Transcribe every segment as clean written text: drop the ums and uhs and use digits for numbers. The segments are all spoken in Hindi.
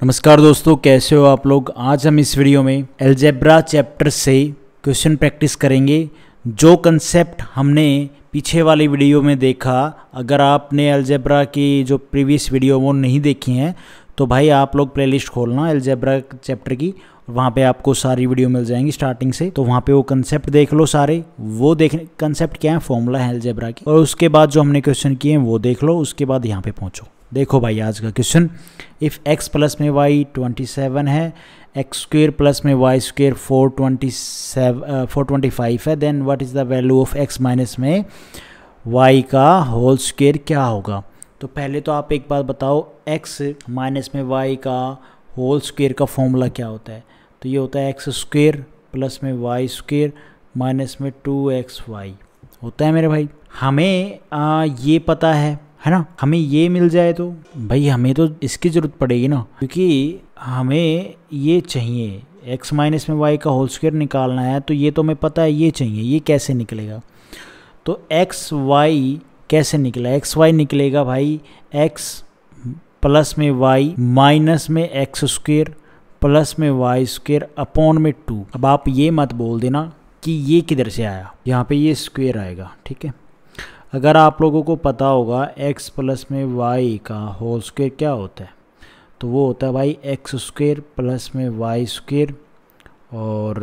नमस्कार दोस्तों, कैसे हो आप लोग। आज हम इस वीडियो में अलजेब्रा चैप्टर से क्वेश्चन प्रैक्टिस करेंगे। जो कंसेप्ट हमने पीछे वाली वीडियो में देखा, अगर आपने अलजेब्रा की जो प्रीवियस वीडियो वो नहीं देखी हैं तो भाई आप लोग प्लेलिस्ट खोलना अलजेब्रा चैप्टर की, वहाँ पे आपको सारी वीडियो मिल जाएंगी स्टार्टिंग से। तो वहाँ पे वो कंसेप्ट देख लो सारे। वो देखने कंसेप्ट क्या है, फॉर्मूला है अलजेब्रा की, और उसके बाद जो हमने क्वेश्चन किए हैं वो देख लो। उसके बाद यहाँ पे पहुँचो। देखो भाई आज का क्वेश्चन, इफ़ x प्लस में y 27 है, एक्स स्क्वेयर प्लस में वाई स्क्वेयर 425 है, then what is the value of x minus में y का होल स्क्वेयर क्या होगा। तो पहले तो आप एक बात बताओ, x माइनस में y का होल स्क्वेयर का फॉर्मूला क्या होता है। तो ये होता है एक्स स्क्वेयर प्लस में वाई स्क्वेयर माइनस में 2xy होता है मेरे भाई। हमें ये पता है ना, हमें ये मिल जाए तो भाई हमें तो इसकी ज़रूरत पड़ेगी ना, क्योंकि हमें ये चाहिए x माइनस में y का होल स्क्वायर निकालना है। तो ये तो हमें पता है, ये चाहिए। ये कैसे निकलेगा, तो एक्स वाई कैसे निकला, एक्स वाई निकलेगा भाई x प्लस में y माइनस में एक्स स्क्वायर प्लस में वाई स्क्वायर अपॉन में 2। अब आप ये मत बोल देना कि ये किधर से आया, यहाँ पे ये स्क्वायर आएगा, ठीक है। अगर आप लोगों को पता होगा x प्लस में y का होल स्क्वायर क्या होता है, तो वो होता है भाई एक्स स्क्वायर प्लस में वाई स्क्वायर और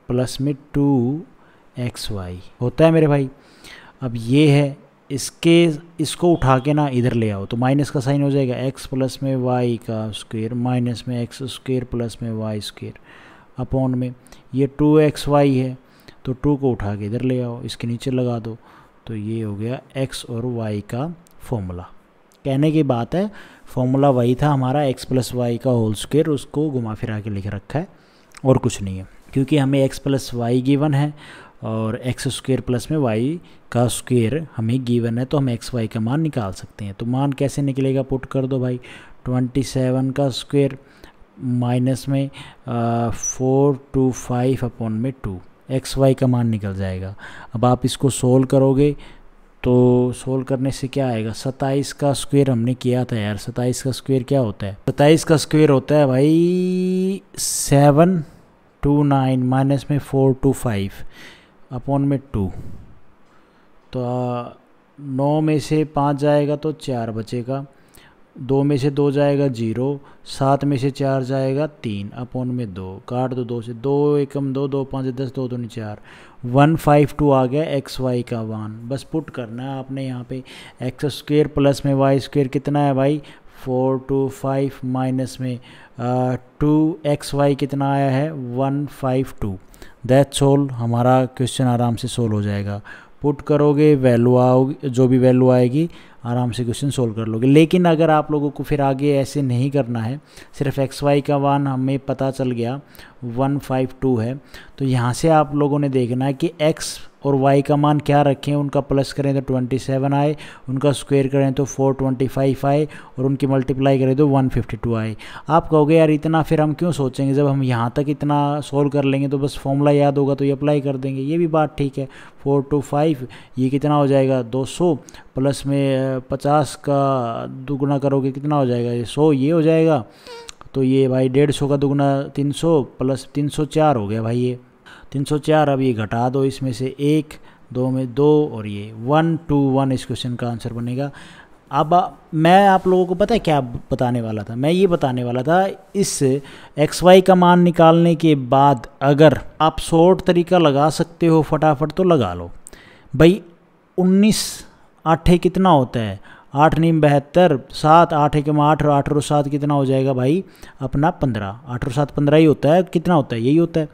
प्लस में 2xy होता है मेरे भाई। अब ये है, इसको उठा के ना इधर ले आओ तो माइनस का साइन हो जाएगा। x प्लस में y का स्क्वायर माइनस में एक्स स्क्वायर प्लस में वाई स्क्वायर अपॉन में ये 2xy है, तो 2 को उठा के इधर ले आओ, इसके नीचे लगा दो, तो ये हो गया x और y का फॉर्मूला। कहने की बात है, फॉर्मूला वही था हमारा x प्लस वाई का होल स्क्वायर, उसको घुमा फिरा के लिख रखा है और कुछ नहीं है, क्योंकि हमें x प्लस वाई गिवन है और एक्स स्क्वायर प्लस में y का स्क्वायर हमें गिवन है, तो हम x y का मान निकाल सकते हैं। तो मान कैसे निकलेगा, पुट कर दो भाई। 27 का स्क्वायर माइनस में 425 अपॉन में 2, एक्स वाई का मान निकल जाएगा। अब आप इसको सोल्व करोगे तो सोल्व करने से क्या आएगा, 27 का स्क्वायर हमने किया था यार। 27 का स्क्वायर क्या होता है, 27 का स्क्वायर होता है भाई 729 माइनस में 425 अपॉन में 2। तो 9 में से 5 जाएगा तो 4 बचेगा, 2 में से 2 जाएगा 0, 7 में से 4 जाएगा 3 अपॉन में 2, काट दो 2 से, 2 एकम 2, 2 5 10, 2 दूनी 4, 152 आ गया एक्स वाई का मान। बस पुट करना है आपने यहाँ पे। एक्स स्क्वेयर प्लस में वाई स्क्वेयर कितना है भाई 425 माइनस में 2xy कितना आया है 152। दैट्स ऑल, हमारा क्वेश्चन आराम से सोल्व हो जाएगा। पुट करोगे, वैल्यू आओगी, जो भी वैल्यू आएगी आराम से क्वेश्चन सोल्व कर लोगे। लेकिन अगर आप लोगों को फिर आगे ऐसे नहीं करना है, सिर्फ एक्स वाई का मान हमें पता चल गया 152 है, तो यहाँ से आप लोगों ने देखना है कि x और y का मान क्या रखें। उनका प्लस करें तो 27 आए, उनका स्क्वायर करें तो 425 आए, और उनकी मल्टीप्लाई करें तो 152 आए। आप कहोगे यार इतना फिर हम क्यों सोचेंगे, जब हम यहाँ तक इतना सोल्व कर लेंगे तो बस फॉर्मूला याद होगा तो ये अप्लाई कर देंगे। ये भी बात ठीक है। 425 ये कितना हो जाएगा 200 प्लस में 50 का दुगुना करोगे कितना हो जाएगा, ये 100 ये हो जाएगा। तो ये भाई 150 का दुगुना 300 प्लस 304 हो गया भाई, ये 304। अब ये घटा दो, इसमें से 1 2 में 2 और ये 121 इस क्वेश्चन का आंसर बनेगा। अब मैं आप लोगों को पता है क्या बताने वाला था, मैं ये बताने वाला था इस एक्स वाई का मान निकालने के बाद अगर आप शॉर्ट तरीका लगा सकते हो फटाफट तो लगा लो भाई। 19 8 कितना होता है, 8 9 72, 7 8 1 8 और 8 और 7 कितना हो जाएगा भाई अपना 15, 8 और 7 15 ही होता है। कितना होता है, यही होता है।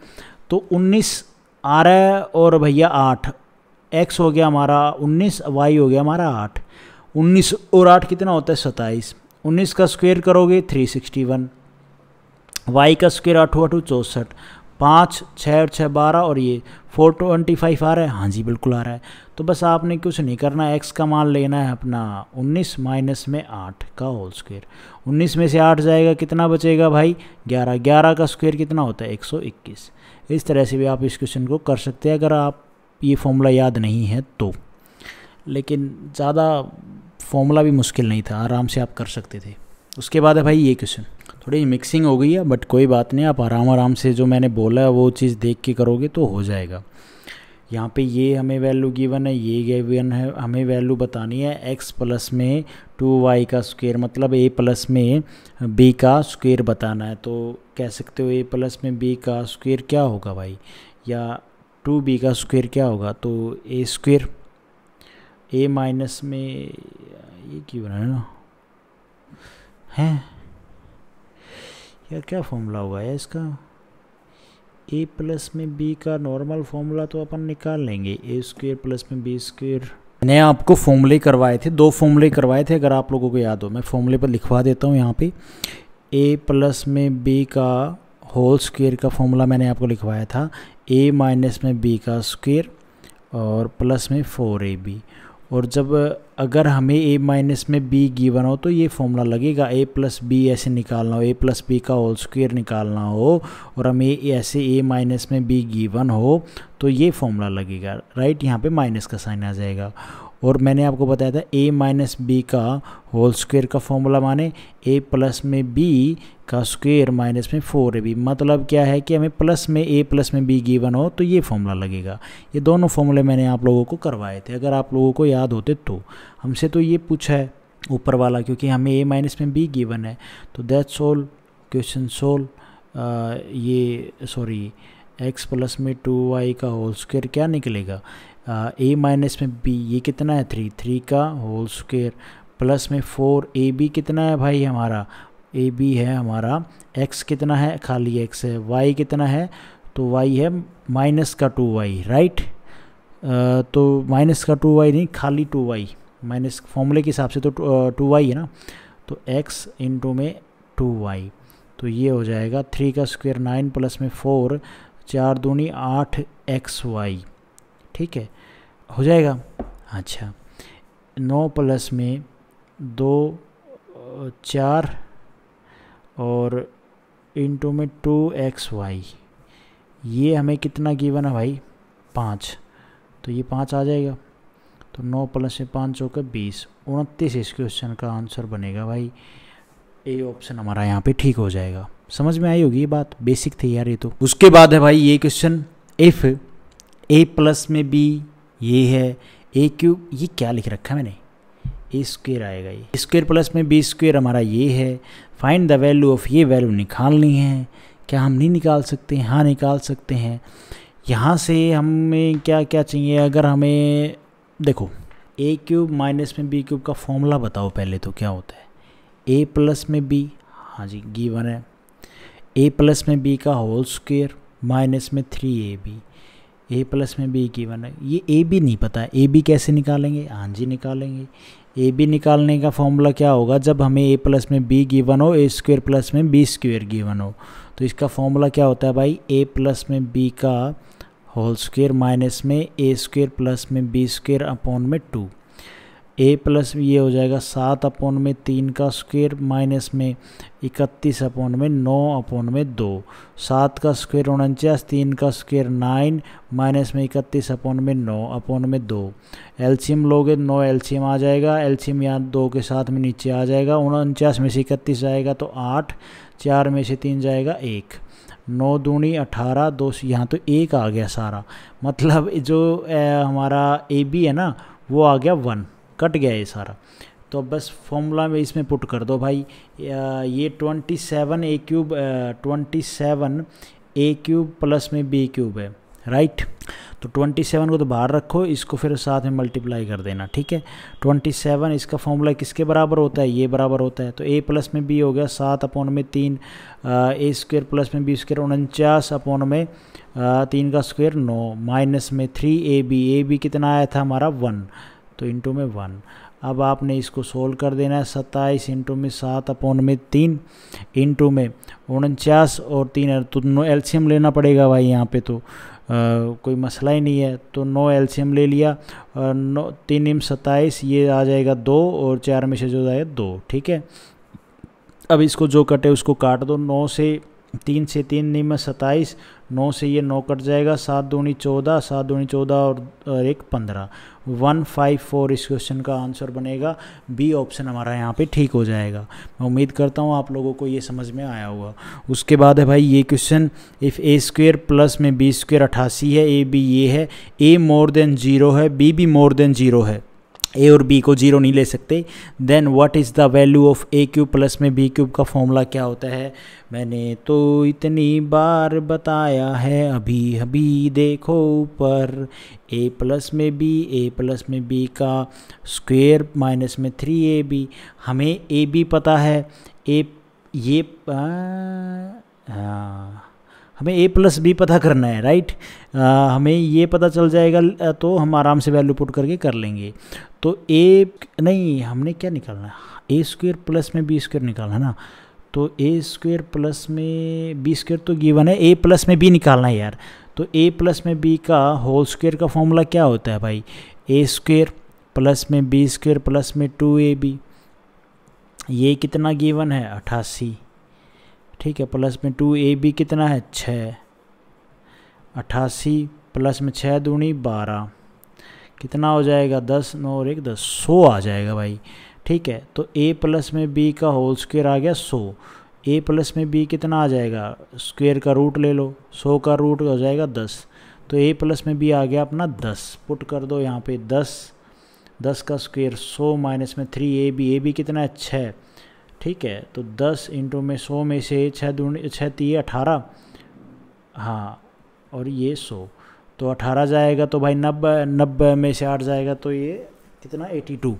तो 19 आ रहा है और भैया 8, x हो गया हमारा 19, y हो गया हमारा 8। 19 और 8 कितना होता है 27। 19 का स्क्वायर करोगे 361, y का स्क्वायर 8 8 64, 5 6 6 12 और ये 425 आ रहा है। हाँ जी बिल्कुल आ रहा है। तो बस आपने कुछ नहीं करना, x का मान लेना है अपना 19 माइनस में 8 का होल स्क्वायर। 19 में से 8 जाएगा कितना बचेगा भाई 11, 11 का स्क्वायर कितना होता है 121। इस तरह से भी आप इस क्वेश्चन को कर सकते हैं अगर आप ये फॉर्मूला याद नहीं है तो। लेकिन ज़्यादा फॉर्मूला भी मुश्किल नहीं था, आराम से आप कर सकते थे। उसके बाद है भाई ये क्वेश्चन, थोड़ी मिक्सिंग हो गई है, बट कोई बात नहीं, आप आराम आराम से जो मैंने बोला है वो चीज़ देख के करोगे तो हो जाएगा। यहाँ पे ये हमें वैल्यू गिवन है, ये गिवन है, हमें वैल्यू बतानी है x प्लस में 2y का स्क्वायर, मतलब a प्लस में b का स्क्वायर बताना है। तो कह सकते हो a प्लस में b का स्क्वायर क्या होगा भाई, या 2b का स्क्वायर क्या होगा, तो a स्क्वायर, a माइनस में ये क्यों बना है ना है यार, क्या फॉर्मूला होगा यार इसका, a प्लस में b का नॉर्मल फॉर्मूला तो अपन निकाल लेंगे, a स्क्वायर प्लस में b स्क्वायर। मैंने आपको फॉर्मूले करवाए थे, 2 फॉर्मूले करवाए थे, अगर आप लोगों को याद हो, मैं फॉर्मूले पर लिखवा देता हूँ यहाँ पे। a प्लस में b का होल स्क्वायर का फॉर्मूला मैंने आपको लिखवाया था, a माइनस में b का स्क्वायर और प्लस में 4ab। और जब अगर हमें a माइनस में b गिवन हो तो ये फॉर्मूला लगेगा, a प्लस बी ऐसे निकालना हो, a प्लस बी का होल स्क्वायर निकालना हो, और हमें ऐसे a माइनस में b गिवन हो तो ये फॉर्मूला लगेगा, राइट। यहाँ पे माइनस का साइन आ जाएगा। और मैंने आपको बताया था a माइनस बी का होल स्क्वायर का फॉर्मूला माने a प्लस में b का स्क्वायर माइनस में 4ab, मतलब क्या है कि हमें प्लस में a प्लस में b गिवन हो तो ये फॉर्मूला लगेगा। ये दोनों फॉर्मूले मैंने आप लोगों को करवाए थे, अगर आप लोगों को याद होते तो। हमसे तो ये पूछा है ऊपर वाला, क्योंकि हमें a माइनस में b गिवन है, तो दैट्स ऑल, क्वेश्चन सोल्व। ये सॉरी x प्लस में 2y का होल स्क्वायर क्या निकलेगा, a माइनस में b, ये कितना है 3 का होल स्क्वायर प्लस में 4ab, कितना है भाई हमारा, ab है हमारा, x कितना है, खाली x है, y कितना है, तो y है माइनस का 2y, राइट। तो माइनस का 2y नहीं, खाली 2y, माइनस फॉर्मूले के हिसाब से तो 2y है ना, तो x इंटू में 2y, तो ये हो जाएगा 3 का स्क्वायर 9 प्लस में 4, 4 दूनी 8xy, ठीक है, हो जाएगा। अच्छा 9 प्लस में 2 4 और इंटू में 2xy, ये हमें कितना गिवन है भाई 5, तो ये 5 आ जाएगा, तो 9 प्लस में 5 होकर 20, 29 इस क्वेश्चन का आंसर बनेगा भाई। ए ऑप्शन हमारा यहाँ पे ठीक हो जाएगा। समझ में आई होगी ये बात, बेसिक थी यार ये तो। उसके बाद है भाई ये क्वेश्चन, इफ़ a प्लस में b ये है a क्यूब, ये क्या लिख रखा है मैंने, ए स्क्वायर आएगा, ये स्क्वायर प्लस में बी स्क्वायर हमारा ये है। फाइंड द वैल्यू ऑफ, ये वैल्यू निकालनी है। क्या हम नहीं निकाल सकते हैं, हाँ निकाल सकते हैं। यहाँ से हमें क्या क्या चाहिए, अगर हमें देखो ए क्यूब माइनस में बी क्यूब का फॉर्मूला बताओ पहले तो क्या होता है, ए प्लस में बी, हाँ जी गिवन है, ए प्लस में बी का होल स्क्वायर माइनस में 3ab, ए प्लस में बी गिवन है। ये ए बी नहीं पता है, ए बी कैसे निकालेंगे, हाँ जी निकालेंगे। ए बी निकालने का फॉर्मूला क्या होगा, जब हमें ए प्लस में बी गिवन हो, ए स्क्वायर प्लस में बी स्क्वायर गिवन हो, तो इसका फॉर्मूला क्या होता है भाई, ए प्लस में बी का होल स्क्वायर माइनस में ए स्क्वायर प्लस में बी स्क्वायर अपॉन में 2, ए प्लस ये हो जाएगा 7 अपॉन में 3 का स्क्वायर माइनस में 31 अपॉन में 9 अपॉन में 2, 7 का स्क्वायर 49, 3 का स्क्वायर 9 माइनस में 31 अपॉन में 9 अपॉन में 2, एलसीएम लोगे 9 एलसीएम आ जाएगा, एलसीएम यहाँ 2 के साथ में नीचे आ जाएगा, 49 में से 31 जाएगा तो 8, 4 में से 3 जाएगा 1, 9 दूनी 18, 2 यहाँ तो 1 आ गया सारा, मतलब जो हमारा ए बी है ना वो आ गया 1, कट गया ये सारा। तो बस फॉर्मूला में इसमें पुट कर दो भाई, ये 27 ए क्यूब 27 ए क्यूब प्लस में बी क्यूब है, राइट। तो 27 को तो बाहर रखो, इसको फिर साथ में मल्टीप्लाई कर देना, ठीक है। 27 इसका फॉर्मूला किसके बराबर होता है, ये बराबर होता है, तो ए प्लस में बी हो गया 7 अपॉन में 3, ए स्क्वायर प्लस में बी स्क्वायर 49 अपॉन में 3 का स्क्वायर 9 माइनस में 3ab, ए बी कितना आया था हमारा 1, तो इंटू में 1। अब आपने इसको सोल्व कर देना है, 27 इंटू में 7 अपॉन में 3 इंटू में 49 और 3, तो एलसीएम लेना पड़ेगा भाई यहाँ पे, तो कोई मसला ही नहीं है, तो 9 एलसीएम ले लिया, 3 27, ये आ जाएगा 2 और 4 में से जो जाएगा 2, ठीक है। अब इसको जो कटे उसको काट दो, 9 से 3 से 3 नहीं में 27, 9 से ये 9 कट जाएगा, 7 दूनी 14, 7 दूनी 14 और 1 15, 154 इस क्वेश्चन का आंसर बनेगा। बी ऑप्शन हमारा यहाँ पे ठीक हो जाएगा। मैं उम्मीद करता हूँ आप लोगों को ये समझ में आया होगा। उसके बाद है भाई ये question, if A square plus में बी स्क्वेयर 88 है, ए बी ये है, ए मोर देन 0 है, बी भी मोर देन 0 है, ए और बी को 0 नहीं ले सकते, then what is the value of a cube plus में बी क्यूब का फॉर्मूला क्या होता है? मैंने तो इतनी बार बताया है, अभी अभी देखो ऊपर, ए प्लस में बी का स्क्वेयर माइनस में 3ab। हमें ए बी पता है, हमें ए प्लस बी पता करना है, राइट। हमें ये पता चल जाएगा तो हम आराम से वैल्यू पुट करके कर लेंगे। तो ए नहीं, हमने क्या निकालना है, ए स्क्वेयर प्लस में बी स्क्वेयर निकालना है ना। तो ए स्क्वेयर प्लस में बी स्क्वेयर तो गिवन है, ए प्लस में बी निकालना है यार। तो ए प्लस में बी का होल स्क्वेयर का फॉर्मूला क्या होता है भाई? ए स्क्वेयर प्लस में बी स्क्वेयर प्लस में 2ab। ये कितना गिवन है? 88, ठीक है, प्लस में 2ab कितना है? 6, 88 प्लस में 6 दूनी 12, कितना हो जाएगा? 10, 9 और 1 10, 100 आ जाएगा भाई, ठीक है। तो a प्लस में b का होल स्क्वेयर आ गया 100, a प्लस में b कितना आ जाएगा? स्क्वेयर का रूट ले लो, 100 का रूट हो जाएगा 10, तो a प्लस में b आ गया अपना 10, पुट कर दो यहाँ पे 10 का स्क्वेयर 100 माइनस में 3ab, कितना है? 6, ठीक है। तो 10 इंटू में 100 में से 6 दूनी 6 3 18, हाँ, और ये 100, तो 18 जाएगा तो भाई 90 में से 8 जाएगा तो ये कितना? 82,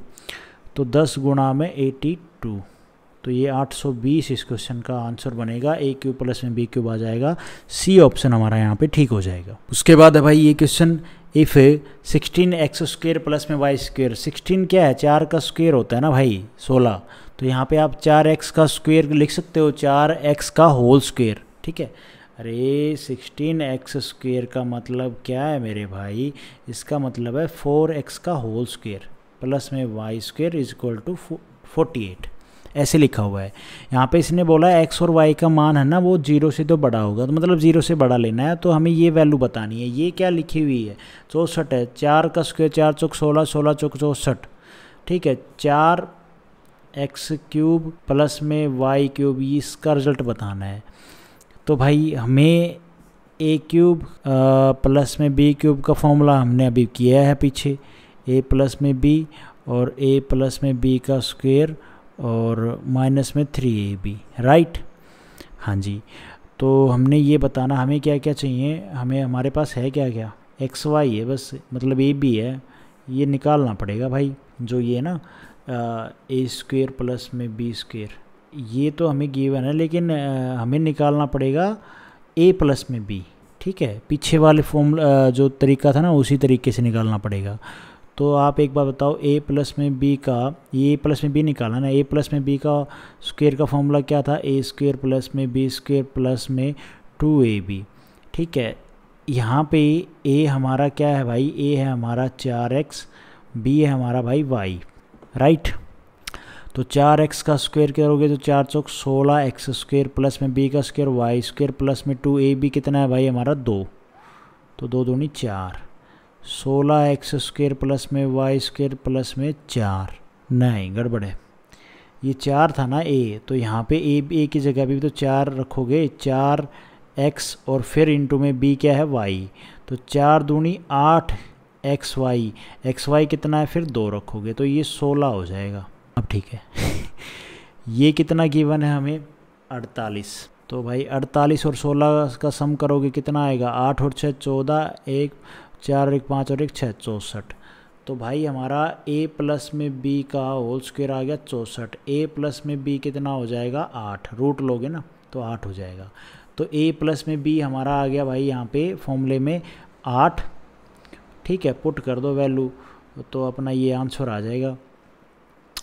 तो 10 गुणा में 82, तो ये 820 इस क्वेश्चन का आंसर बनेगा। ए क्यूब प्लस में बी क्यूब आ जाएगा, सी ऑप्शन हमारा यहाँ पे ठीक हो जाएगा। उसके बाद है भाई ये question, if 16x square plus में वाई स्क्वेयर, 16 क्या है? 4 का स्क्वेयर होता है ना भाई, 16, तो यहाँ पे आप 4x का स्क्वेयर लिख सकते हो, 4x का होल स्क्वेयर, ठीक है। अरे 16x स्क्वेयर का मतलब क्या है मेरे भाई? इसका मतलब है 4x का होल स्क्वेयर प्लस में y square is equal to 48, ऐसे लिखा हुआ है। यहाँ पे इसने बोला x और y का मान है ना वो 0 से तो बड़ा होगा, तो मतलब 0 से बड़ा लेना है, तो हमें ये वैल्यू बतानी है। ये क्या लिखी हुई है? 64 है, 4 का स्क्वेयर 4 चौक 16, 16 चौक 64, ठीक है। 4x क्यूब प्लस में वाई क्यूब, इसका रिजल्ट बताना है। तो भाई हमें ए क्यूब प्लस में बी क्यूब का फॉर्मूला हमने अभी किया है पीछे, ए प्लस में बी और ए प्लस में बी का स्क्वेयर और माइनस में 3ab, राइट। हाँ जी, तो हमने ये बताना हमें क्या क्या चाहिए, हमें हमारे पास है क्या क्या? एक्स वाई है बस, मतलब ए बी है, ये निकालना पड़ेगा भाई। जो ये ना ए स्क्वेयर प्लस में बी स्क्वेयर, ये तो हमें गिवन है, लेकिन हमें निकालना पड़ेगा ए प्लस में बी, ठीक है। पीछे वाले फॉर्मूला जो तरीका था ना उसी तरीके से निकालना पड़ेगा। तो आप एक बार बताओ, ए प्लस में बी का, ये प्लस में बी निकाला ना, ए प्लस में बी का स्क्वेयर का फॉर्मूला क्या था? ए स्क्वेयर प्लस में बी स्क्वेयर प्लस में 2ab, ठीक है। यहाँ पे ए हमारा क्या है भाई? ए है हमारा 4x, बी है हमारा भाई y, राइट। तो 4x का स्क्वेयर करोगे तो 4 चौक 16x स्क्वेयर प्लस में b का स्क्वेयर y स्क्वेयर प्लस में 2ab, कितना है भाई हमारा? 2, तो 2 दूनी 4, 16x स्क्वेयर प्लस में y स्क्वेयर प्लस में 4, नहीं गड़बड़ है, ये 4 था ना a, तो यहाँ पे a की जगह भी तो 4 रखोगे, 4x और फिर इंटू में b क्या है? y, तो 4 दूनी 8 xy कितना है? फिर 2 रखोगे तो ये 16 हो जाएगा। अब ठीक है ये कितना गिवन है हमें? 48, तो भाई 48 और 16 का सम करोगे कितना आएगा? 8 और 6 14, 1 4 और 1 5 और 1 6 64। तो भाई हमारा a प्लस में b का होल स्क्वायर आ गया 64, a प्लस में b कितना हो जाएगा? 8, रूट लोगे ना तो 8 हो जाएगा। तो a प्लस में b हमारा आ गया भाई यहाँ पे फॉर्मूले में 8, ठीक है। पुट कर दो वैल्यू तो अपना ये आंसर आ जाएगा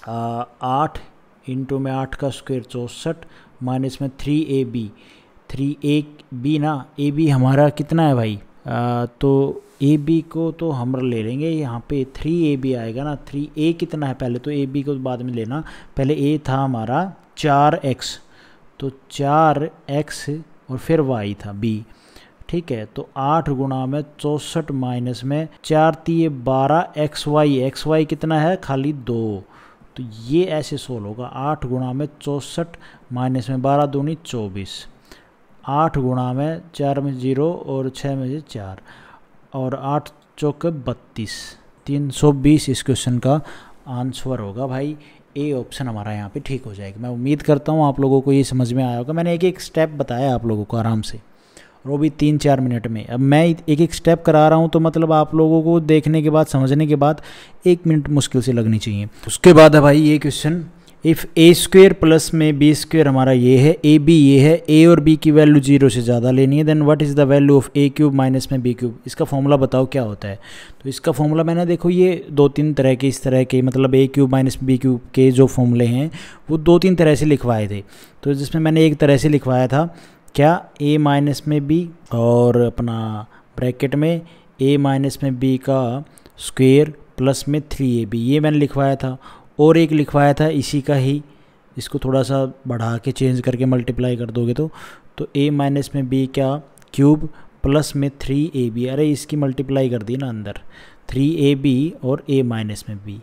8 इंटू में 8 का स्क्वायर 64 माइनस में 3ab, 3ab ना, ab हमारा कितना है भाई? तो ab को तो हम ले लेंगे, यहाँ पे 3ab आएगा ना। 3a कितना है पहले? तो ab को बाद में लेना, पहले a था हमारा 4x, तो 4x और फिर वाई था बी। ठीक है, तो 8 गुणा में 64 माइनस में 4 3 12 एक्स वाई कितना है खाली 2। तो ये ऐसे सोल्व होगा, 8 गुणा में 64 माइनस में 12 दूनी 24, 8 गुणा में 4 में 0 और 6 में से 4 और 8 चौके 32, 320 इस क्वेश्चन का आंसर होगा भाई। ए ऑप्शन हमारा यहाँ पे ठीक हो जाएगा। मैं उम्मीद करता हूँ आप लोगों को ये समझ में आया होगा। मैंने एक एक स्टेप बताया आप लोगों को आराम से, और वो भी 3-4 मिनट में। अब मैं एक एक स्टेप करा रहा हूँ तो मतलब आप लोगों को देखने के बाद समझने के बाद 1 मिनट मुश्किल से लगनी चाहिए। उसके बाद है भाई ये question, if A square plus में बी स्क्वेयर हमारा ये है, ए बी ये है, ए और बी की वैल्यू 0 से ज़्यादा लेनी है, then what is the value of a cube minus में बी क्यूब। इसका फॉर्मूला बताओ क्या होता है। तो इसका फॉर्मूला मैंने देखो ये 2-3 तरह के इस तरह के मतलब ए क्यूब माइनस बी क्यूब के जो फॉर्मूले हैं वो 2-3 तरह से लिखवाए थे। तो जिसमें मैंने एक तरह से लिखवाया था क्या, ए माइनस में बी और अपना ब्रैकेट में ए माइनस में बी का स्क्वेयर प्लस में 3ab, ये मैंने लिखवाया था। और एक लिखवाया था इसी का ही, इसको थोड़ा सा बढ़ा के चेंज करके मल्टीप्लाई कर दोगे तो ए माइनस में बी का क्यूब प्लस में 3ab, अरे इसकी मल्टीप्लाई कर दी ना अंदर, 3ab और ए माइनस में बी।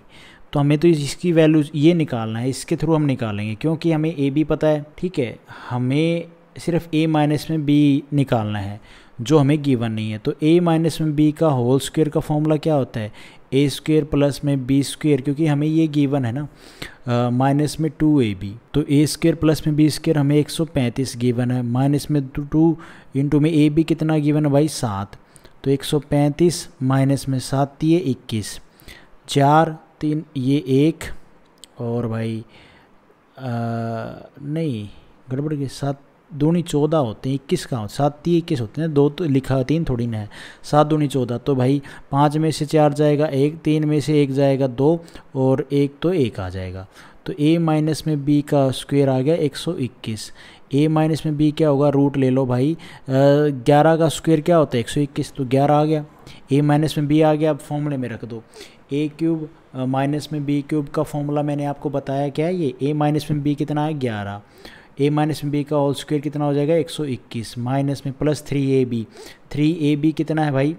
तो हमें तो इसकी वैल्यू ये निकालना है, इसके थ्रू हम निकालेंगे क्योंकि हमें ए बी पता है। ठीक है, हमें सिर्फ ए माइनस में बी निकालना है जो हमें गिवन नहीं है। तो ए माइनस में बी का होल स्क्वायर का फॉर्मूला क्या होता है, ए स्क्वायर प्लस में बी स्क्वायर, क्योंकि हमें ये गिवन है ना माइनस में 2ab। तो ए स्क्वायर प्लस में बी स्क्वायर हमें 135 गिवन है, माइनस में 2 इंटू में ए बी कितना गिवन है भाई 7। तो 135 माइनस में 7 ये 21, 4 3 ये 1 और भाई नहीं गड़बड़ के 7 दूनी 14 होते हैं, 21 कहाँ होते, 7 3 21 होते हैं, 2 तो लिखा 3 थोड़ी ना है, 7 दूनी 14। तो भाई 5 में से 4 जाएगा 1, 3 में से 1 जाएगा 2 और 1 तो 1 आ जाएगा। तो a माइनस में b का स्क्वायर आ गया 121। a माइनस में b क्या होगा, रूट ले लो भाई, 11 का स्क्वायर क्या होता है 121, तो 11 आ गया। a माइनस में b आ गया, अब फॉर्मूले में रख दो। a क्यूब माइनस में b क्यूब का फॉर्मूला मैंने आपको बताया क्या है, ये a माइनस में b कितना है 11, a माइनस में बी का होल स्क्वायर कितना हो जाएगा 121, माइनस में प्लस 3ab, 3ab कितना है भाई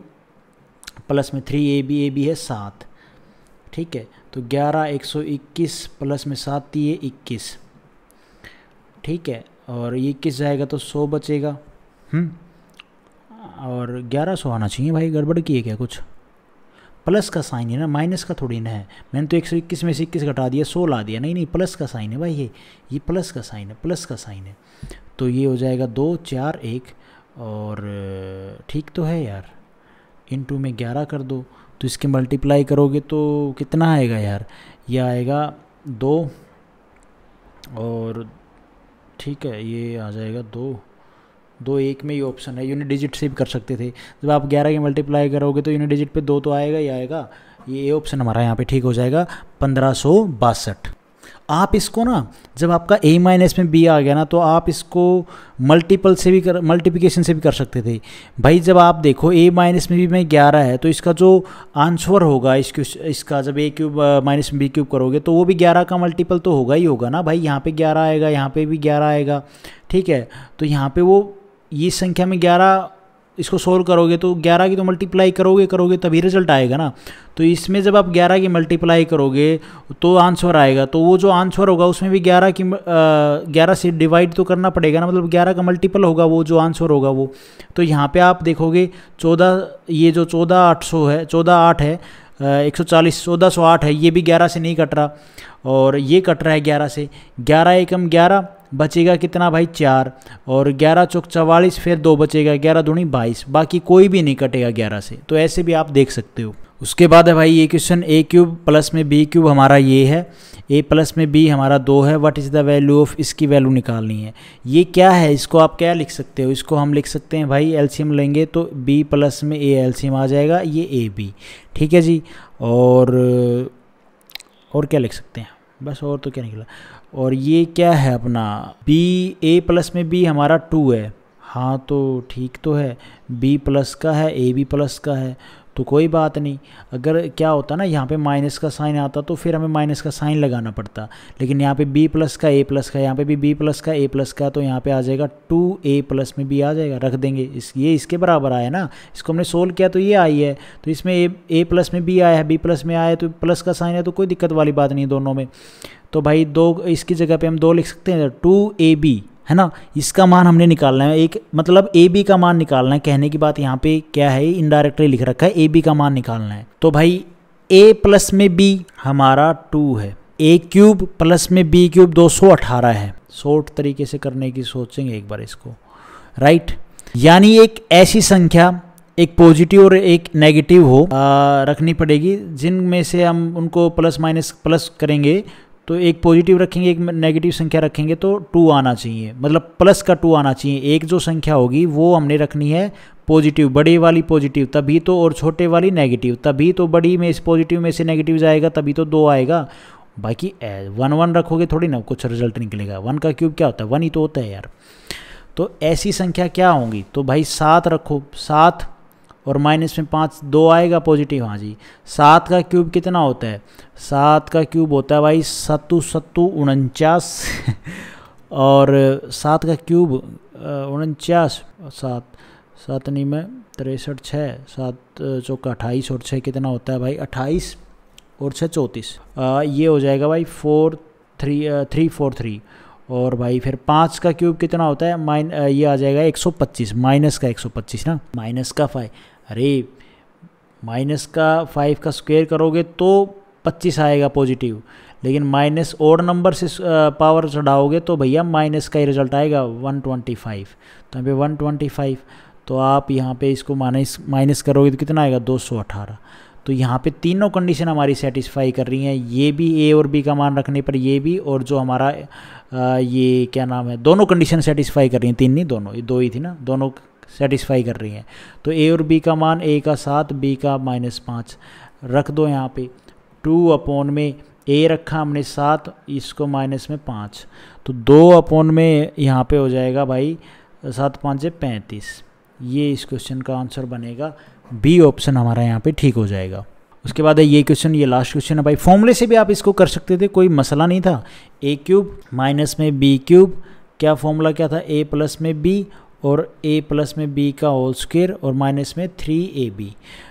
प्लस में 3ab, ab है 7। ठीक है, तो 11 121 प्लस में 7 ये 21। ठीक है, और ये 21 जाएगा तो 100 बचेगा। और 1100 आना चाहिए भाई, गड़बड़ की है क्या कुछ, प्लस का साइन है ना, माइनस का थोड़ी ना है। मैंने तो 121 में से 21 घटा दिया 100 ला दिया, नहीं प्लस का साइन है भाई, ये प्लस का साइन है, प्लस का साइन है। तो ये हो जाएगा 2 4 1 और ठीक तो है यार, इनटू में 11 कर दो, तो इसके मल्टीप्लाई करोगे तो कितना आएगा यार, ये आएगा 2 और ठीक है ये आ जाएगा 2 1 में ये ऑप्शन है। यूनिट डिजिट से भी कर सकते थे, जब आप 11 के मल्टीप्लाई करोगे तो यूनिट डिजिट पे 2 तो आएगा ही आएगा। ये ऑप्शन हमारा यहाँ पे ठीक हो जाएगा 1562। आप इसको ना जब आपका a माइनस में b आ गया ना, तो आप इसको मल्टीप्लिकेशन से भी कर सकते थे भाई। जब आप देखो a माइनस में b में 11 है, तो इसका जो आंसर होगा इसका जब a क्यूब माइनस में b क्यूब करोगे तो वो भी 11 का मल्टीपल तो होगा ही होगा ना भाई। यहाँ पे 11 आएगा, यहाँ पे भी 11 आएगा। ठीक है, तो यहाँ पे वो ये संख्या में 11 इसको सोल्व करोगे तो 11 की तो मल्टीप्लाई करोगे तभी रिजल्ट आएगा ना। तो इसमें जब आप 11 की मल्टीप्लाई करोगे तो आंसर आएगा, तो वो जो आंसर होगा उसमें भी 11 से डिवाइड तो करना पड़ेगा ना, मतलब 11 का मल्टीपल होगा वो जो आंसर होगा वो। तो यहाँ पे आप देखोगे 14, ये जो 14 है 140 1408 है, ये भी 11 से नहीं कट रहा और ये कट रहा है 11 से। 11 एकम 11 बचेगा कितना भाई 4 और 11 चौक 44, फिर 2 बचेगा, 11 दूनी 22, बाकी कोई भी नहीं कटेगा 11 से। तो ऐसे भी आप देख सकते हो। उसके बाद है भाई ये क्वेश्चन, a क्यूब प्लस में b क्यूब हमारा ये है, a प्लस में b हमारा 2 है, what is the value of, इसकी वैल्यू निकालनी है। ये क्या है, इसको आप क्या लिख सकते हो, इसको हम लिख सकते हैं भाई एलसीएम लेंगे तो b प्लस में a एलसीएम आ जाएगा, ये ab। ठीक है जी, और क्या लिख सकते हैं बस, और तो क्या निकला। और ये क्या है अपना a प्लस में b हमारा 2 है, हाँ तो ठीक तो है, b प्लस का है a भी प्लस का है, तो कोई बात नहीं। अगर क्या होता ना यहाँ पे माइनस का साइन आता तो फिर हमें माइनस का साइन लगाना पड़ता, लेकिन यहाँ पे b प्लस का a प्लस का, यहाँ पे भी b प्लस का a प्लस का, तो यहाँ पे आ जाएगा 2a प्लस में b आ जाएगा, रख देंगे। ये इसके बराबर आया ना, इसको हमने सोल्व किया तो ये आई है, तो इसमें a प्लस में b आया है, b प्लस में आया है, तो प्लस का साइन है तो कोई दिक्कत वाली बात नहीं दोनों में। तो भाई 2 इसकी जगह पे हम 2 लिख सकते हैं, 2ab है ना, इसका मान हमने निकालना है। एक मतलब ए बी का मान निकालना है, कहने की बात यहाँ पे क्या है, इनडायरेक्टली लिख रखा है, ए बी का मान निकालना है। तो भाई a प्लस में b हमारा 2 है, a क्यूब प्लस में b क्यूब 218 है। शॉर्ट तरीके से करने की सोचेंगे एक बार इसको, राइट। यानी एक ऐसी संख्या, एक पॉजिटिव और एक नेगेटिव हो रखनी पड़ेगी, जिनमें से हम उनको प्लस माइनस प्लस करेंगे तो एक पॉजिटिव रखेंगे, एक नेगेटिव संख्या रखेंगे, तो 2 आना चाहिए, मतलब प्लस का 2 आना चाहिए। एक जो संख्या होगी वो हमने रखनी है पॉजिटिव, बड़ी वाली पॉजिटिव, तभी तो, और छोटे वाली नेगेटिव, तभी तो बड़ी में से पॉजिटिव में से नेगेटिव जाएगा, तभी तो 2 आएगा। बाकी 1 1 रखोगे थोड़ी ना कुछ रिजल्ट निकलेगा। 1 का क्यूब क्या होता है, 1 ही तो होता है यार। तो ऐसी संख्या क्या होंगी, तो भाई 7 रखो, 7 और माइनस में 5, 2 आएगा पॉजिटिव, हाँ जी। 7 का क्यूब कितना होता है, 7 का क्यूब होता है भाई 7 7 49 और 7 का क्यूब 49, 7 7 नहीं में 63, 6 7 चौका 28 और 6 कितना होता है भाई 28 और 6 34, ये हो जाएगा भाई 343। और भाई फिर 5 का क्यूब कितना होता है, ये आ जाएगा 125, माइनस का 125 ना, माइनस का 5, अरे माइनस का 5 का स्क्वायर करोगे तो 25 आएगा पॉजिटिव, लेकिन माइनस और नंबर से पावर चढ़ाओगे तो भैया माइनस का ही रिजल्ट आएगा 125। तो यहाँ पे 125, तो आप यहाँ पे इसको माइनस करोगे तो कितना आएगा 218। तो यहाँ पे तीनों कंडीशन हमारी सेटिस्फाई कर रही हैं, ये भी a और b का मान रखने पर ये भी, और जो हमारा ये क्या नाम है, दोनों कंडीशन सेटिस्फाई कर रही हैं, 3 नहीं दोनों, ये 2 ही थी ना, दोनों सेटिस्फाई कर रही हैं। तो a और b का मान, a का 7 b का -5 रख दो यहाँ पे। 2 अपॉन में a रखा हमने 7, इसको माइनस में 5, तो 2 अपॉन में यहाँ पे हो जाएगा भाई 7 5 35। ये इस क्वेश्चन का आंसर बनेगा, बी ऑप्शन हमारा यहाँ पे ठीक हो जाएगा। उसके बाद है ये क्वेश्चन, ये लास्ट क्वेश्चन है भाई। फॉर्मूले से भी आप इसको कर सकते थे, कोई मसला नहीं था। a क्यूब माइनस में b क्यूब, क्या फॉर्मूला क्या था, a प्लस में b और a प्लस में b का होल स्क्वायर और माइनस में 3ab,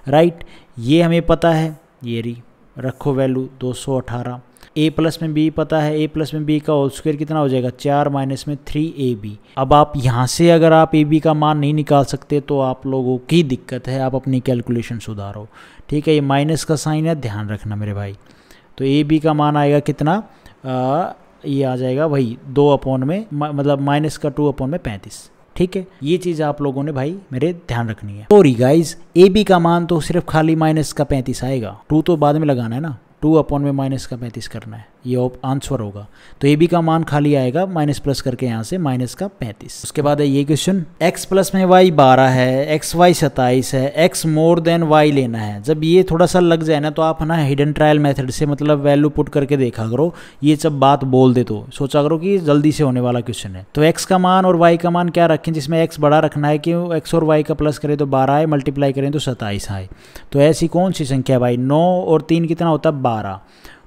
राइट। ये हमें पता है, ये रही रखो वैल्यू 218। a प्लस में b पता है, a प्लस में b का होल स्क्वायर कितना हो जाएगा 4 माइनस में 3ab। अब आप यहाँ से अगर आप ab का मान नहीं निकाल सकते तो आप लोगों की दिक्कत है, आप अपनी कैलकुलेशन सुधारो, ठीक है। ये माइनस का साइन है, ध्यान रखना मेरे भाई। तो ab का मान आएगा कितना, ये आ जाएगा वही 2 अपॉन में, मतलब माइनस का 2 अपॉन में 35, ठीक है। ये चीज़ आप लोगों ने भाई मेरे ध्यान रखनी है। सॉरी गाइज, ab का मान तो सिर्फ खाली माइनस का 35 आएगा, 2 तो बाद में लगाना है ना, 2 अपॉन में माइनस का 35 करना है, ये आंसर होगा। तो ए बी का मान खाली आएगा माइनस प्लस करके यहाँ से माइनस का 35। उसके बाद है ये क्वेश्चन, x प्लस में y 12 है, एक्स वाई 27 है, x मोर देन y लेना है। जब ये थोड़ा सा लग जाए ना तो आप ना हिडन ट्रायल मेथड से मतलब वैल्यू पुट करके देखा करो, ये जब बात बोल दे तो सोचा करो कि जल्दी से होने वाला क्वेश्चन है। तो x का मान और y का मान क्या रखें, जिसमें x बड़ा रखना है कि x और y का प्लस करें तो 12 आए, मल्टीप्लाई करें तो 27 आए। तो ऐसी कौन सी संख्या है भाई, 9 और 3 कितना होता है 12,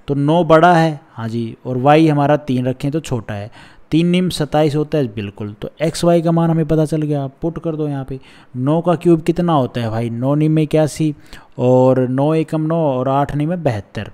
तो 9 बड़ा है हाँ जी, और y हमारा 3 रखें तो छोटा है, 3 निम 27 होता है बिल्कुल। तो एक्स वाई का मान हमें पता चल गया, आप पुट कर दो यहाँ पे। 9 का क्यूब कितना होता है भाई, 9 निम में 81 और 9 एकम 9 और 8 निम में 72,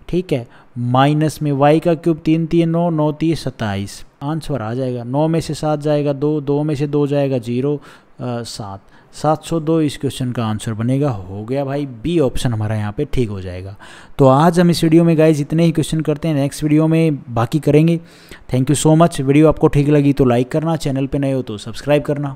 ठीक है। माइनस में y का क्यूब 3 3 9 9 3 27, आंसर आ जाएगा 9 में से 7 जाएगा 2, 2 में से 2 जाएगा 0, 7 702 इस क्वेश्चन का आंसर बनेगा। हो गया भाई, बी ऑप्शन हमारा यहाँ पे ठीक हो जाएगा। तो आज हम इस वीडियो में गाइज इतने ही क्वेश्चन करते हैं, नेक्स्ट वीडियो में बाकी करेंगे। Thank you so much. Video आपको ठीक लगी तो लाइक करना, चैनल पे नए हो तो सब्सक्राइब करना।